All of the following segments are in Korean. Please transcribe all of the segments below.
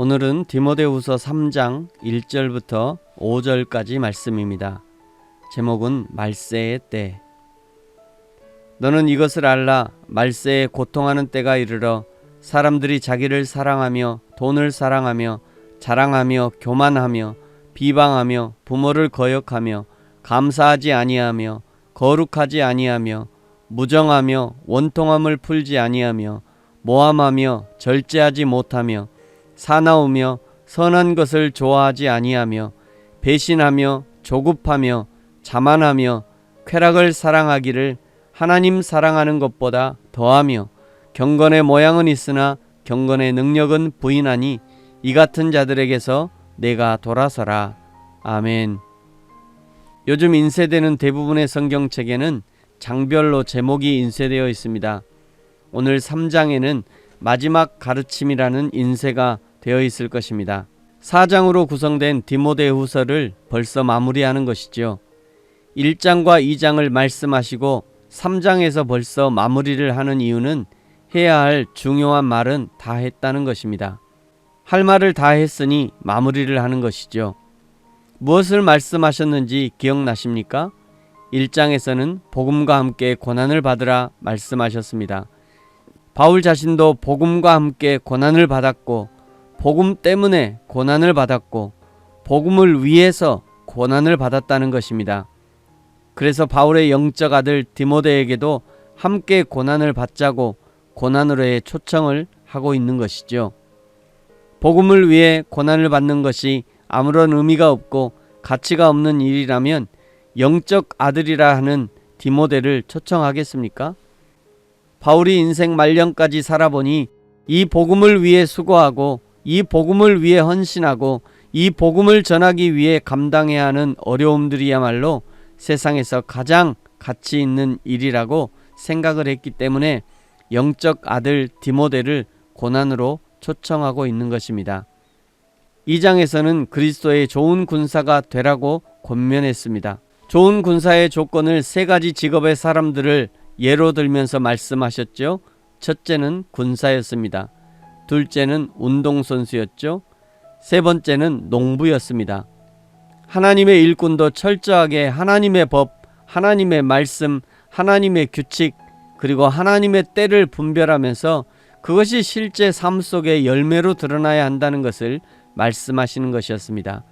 오늘은 디모데후서 3장 1절부터 5절까지 말씀입니다. 제목은 말세의 때. 너는 이것을 알라. 말세에 고통하는 때가 이르러 사람들이 자기를 사랑하며 돈을 사랑하며 자랑하며 교만하며 비방하며 부모를 거역하며 감사하지 아니하며 거룩하지 아니하며 무정하며 원통함을 풀지 아니하며 모함하며 절제하지 못하며 사나우며 선한 것을 좋아하지 아니하며 배신하며 조급하며 자만하며 쾌락을 사랑하기를 하나님 사랑하는 것보다 더하며 경건의 모양은 있으나 경건의 능력은 부인하니 이 같은 자들에게서 내가 돌아서라. 아멘. 요즘 인쇄되는 대부분의 성경책에는 장별로 제목이 인쇄되어 있습니다. 오늘 3장에는 마지막 가르침이라는 인쇄가 되어 있을 것입니다. 4장으로 구성된 디모데후서를 벌써 마무리하는 것이죠. 1장과 2장을 말씀하시고 3장에서 벌써 마무리를 하는 이유는 해야 할 중요한 말은 다 했다는 것입니다. 할 말을 다 했으니 마무리를 하는 것이죠. 무엇을 말씀하셨는지 기억나십니까? 1장에서는 복음과 함께 고난을 받으라 말씀하셨습니다. 바울 자신도 복음과 함께 고난을 받았고 복음 때문에 고난을 받았고 복음을 위해서 고난을 받았다는 것입니다. 그래서 바울의 영적 아들 디모데에게도 함께 고난을 받자고 고난으로의 초청을 하고 있는 것이죠. 복음을 위해 고난을 받는 것이 아무런 의미가 없고 가치가 없는 일이라면 영적 아들이라 하는 디모데를 초청하겠습니까? 바울이 인생 말년까지 살아보니 이 복음을 위해 수고하고 이 복음을 위해 헌신하고 이 복음을 전하기 위해 감당해야 하는 어려움들이야말로 세상에서 가장 가치 있는 일이라고 생각을 했기 때문에 영적 아들 디모데를 고난으로 초청하고 있는 것입니다. 2장에서는 그리스도의 좋은 군사가 되라고 권면했습니다. 좋은 군사의 조건을 3가지 직업의 사람들을 예로 들면서 말씀하셨죠. 첫째는 군사였습니다. 둘째는 운동선수였죠. 세 번째는 농부였습니다. 하나님의 일꾼도 철저하게 하나님의 법, 하나님의 말씀, 하나님의 규칙, 그리고 하나님의 때를 분별하면서 그것이 실제 삶 속의 열매로 드러나야 한다는 것을 말씀하시는 것이었습니다.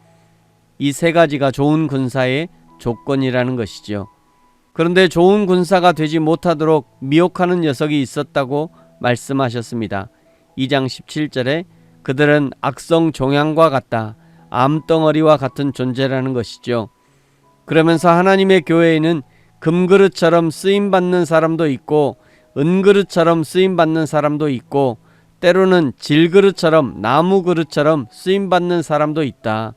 이 3가지가 좋은 군사의 조건이라는 것이죠. 그런데 좋은 군사가 되지 못하도록 미혹하는 녀석이 있었다고 말씀하셨습니다. 2장 17절에 그들은 악성 종양과 같다. 암덩어리와 같은 존재라는 것이죠. 그러면서 하나님의 교회에는 금그릇처럼 쓰임받는 사람도 있고 은그릇처럼 쓰임받는 사람도 있고 때로는 질그릇처럼 나무그릇처럼 쓰임받는 사람도 있다.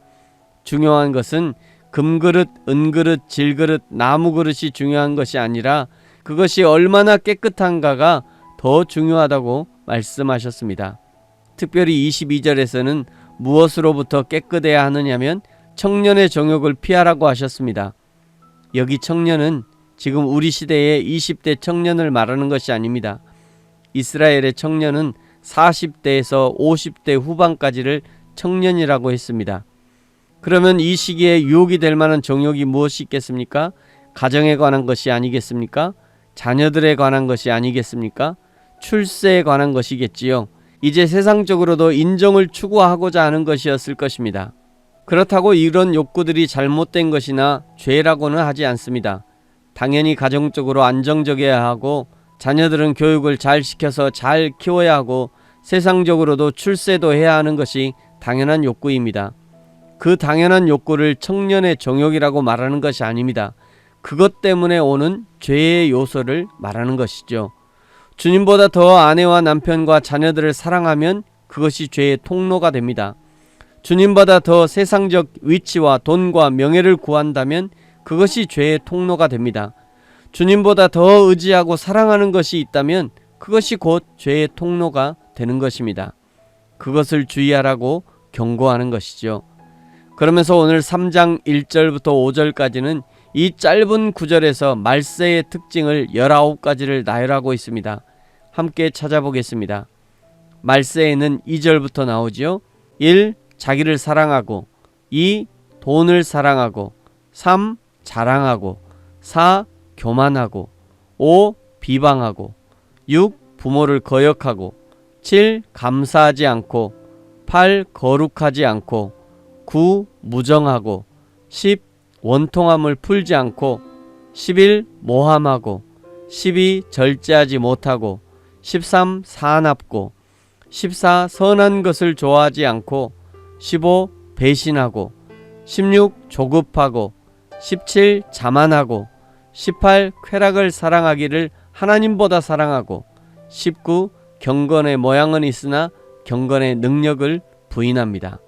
중요한 것은 금그릇, 은그릇, 질그릇, 나무그릇이 중요한 것이 아니라 그것이 얼마나 깨끗한가가 더 중요하다고 말씀하셨습니다. 특별히 22절에서는 무엇으로부터 깨끗해야 하느냐면 청년의 정욕을 피하라고 하셨습니다. 여기 청년은 지금 우리 시대의 20대 청년을 말하는 것이 아닙니다. 이스라엘의 청년은 40대에서 50대 후반까지를 청년이라고 했습니다. 그러면 이 시기에 유혹이 될 만한 정욕이 무엇이 있겠습니까? 가정에 관한 것이 아니겠습니까? 자녀들에 관한 것이 아니겠습니까? 출세에 관한 것이겠지요. 이제 세상적으로도 인정을 추구하고자 하는 것이었을 것입니다. 그렇다고 이런 욕구들이 잘못된 것이나 죄라고는 하지 않습니다. 당연히 가정적으로 안정적이어야 하고 자녀들은 교육을 잘 시켜서 잘 키워야 하고 세상적으로도 출세도 해야 하는 것이 당연한 욕구입니다. 그 당연한 욕구를 청년의 정욕이라고 말하는 것이 아닙니다. 그것 때문에 오는 죄의 요소를 말하는 것이죠. 주님보다 더 아내와 남편과 자녀들을 사랑하면 그것이 죄의 통로가 됩니다. 주님보다 더 세상적 위치와 돈과 명예를 구한다면 그것이 죄의 통로가 됩니다. 주님보다 더 의지하고 사랑하는 것이 있다면 그것이 곧 죄의 통로가 되는 것입니다. 그것을 주의하라고 경고하는 것이죠. 그러면서 오늘 3장 1절부터 5절까지는 이 짧은 구절에서 말세의 특징을 19가지를 나열하고 있습니다. 함께 찾아보겠습니다. 말세에는 2절부터 나오지요. 1. 자기를 사랑하고 2. 돈을 사랑하고 3. 자랑하고 4. 교만하고 5. 비방하고 6. 부모를 거역하고 7. 감사하지 않고 8. 거룩하지 않고 9. 무정하고 10. 원통함을 풀지 않고 11. 모함하고 12. 절제하지 못하고 13. 사납고 14. 선한 것을 좋아하지 않고 15. 배신하고 16. 조급하고 17. 자만하고 18. 쾌락을 사랑하기를 하나님보다 사랑하고 19. 경건의 모양은 있으나 경건의 능력을 부인합니다.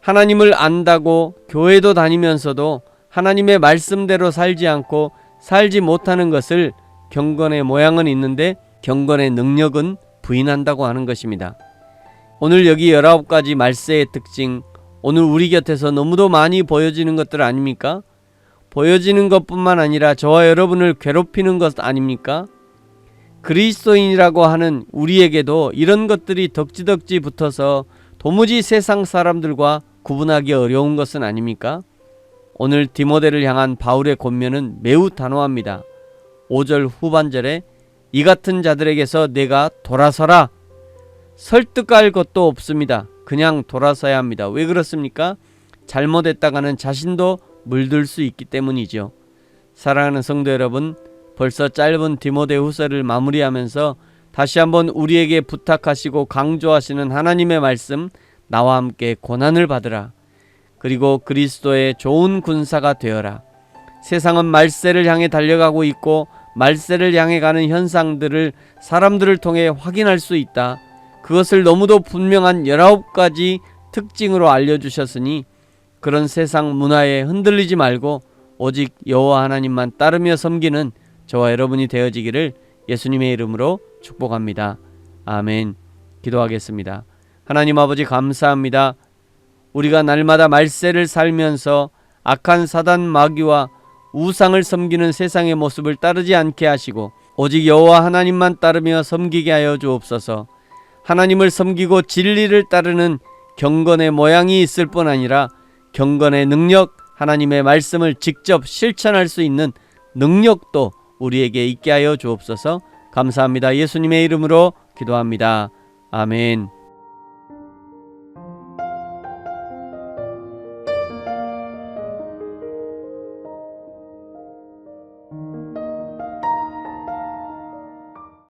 하나님을 안다고 교회도 다니면서도 하나님의 말씀대로 살지 않고 살지 못하는 것을 경건의 모양은 있는데 경건의 능력은 부인한다고 하는 것입니다. 오늘 여기 19가지 말세의 특징, 오늘 우리 곁에서 너무도 많이 보여지는 것들 아닙니까? 보여지는 것뿐만 아니라 저와 여러분을 괴롭히는 것 아닙니까? 그리스도인이라고 하는 우리에게도 이런 것들이 덕지덕지 붙어서 도무지 세상 사람들과 구분하기 어려운 것은 아닙니까? 오늘 디모데를 향한 바울의 권면은 매우 단호합니다. 5절 후반절에 이 같은 자들에게서 내가 돌아서라. 설득할 것도 없습니다. 그냥 돌아서야 합니다. 왜 그렇습니까? 잘못했다가는 자신도 물들 수 있기 때문이죠. 사랑하는 성도 여러분, 벌써 짧은 디모데후서를 마무리하면서 다시 한번 우리에게 부탁하시고 강조하시는 하나님의 말씀, 나와 함께 고난을 받으라. 그리고 그리스도의 좋은 군사가 되어라. 세상은 말세를 향해 달려가고 있고 말세를 향해 가는 현상들을 사람들을 통해 확인할 수 있다. 그것을 너무도 분명한 19가지 특징으로 알려주셨으니 그런 세상 문화에 흔들리지 말고 오직 여호와 하나님만 따르며 섬기는 저와 여러분이 되어지기를 예수님의 이름으로 축복합니다. 아멘. 기도하겠습니다. 하나님 아버지 감사합니다. 우리가 날마다 말세를 살면서 악한 사단 마귀와 우상을 섬기는 세상의 모습을 따르지 않게 하시고 오직 여호와 하나님만 따르며 섬기게 하여 주옵소서. 하나님을 섬기고 진리를 따르는 경건의 모양이 있을 뿐 아니라 경건의 능력, 하나님의 말씀을 직접 실천할 수 있는 능력도 우리에게 있게 하여 주옵소서. 감사합니다. 예수님의 이름으로 기도합니다. 아멘.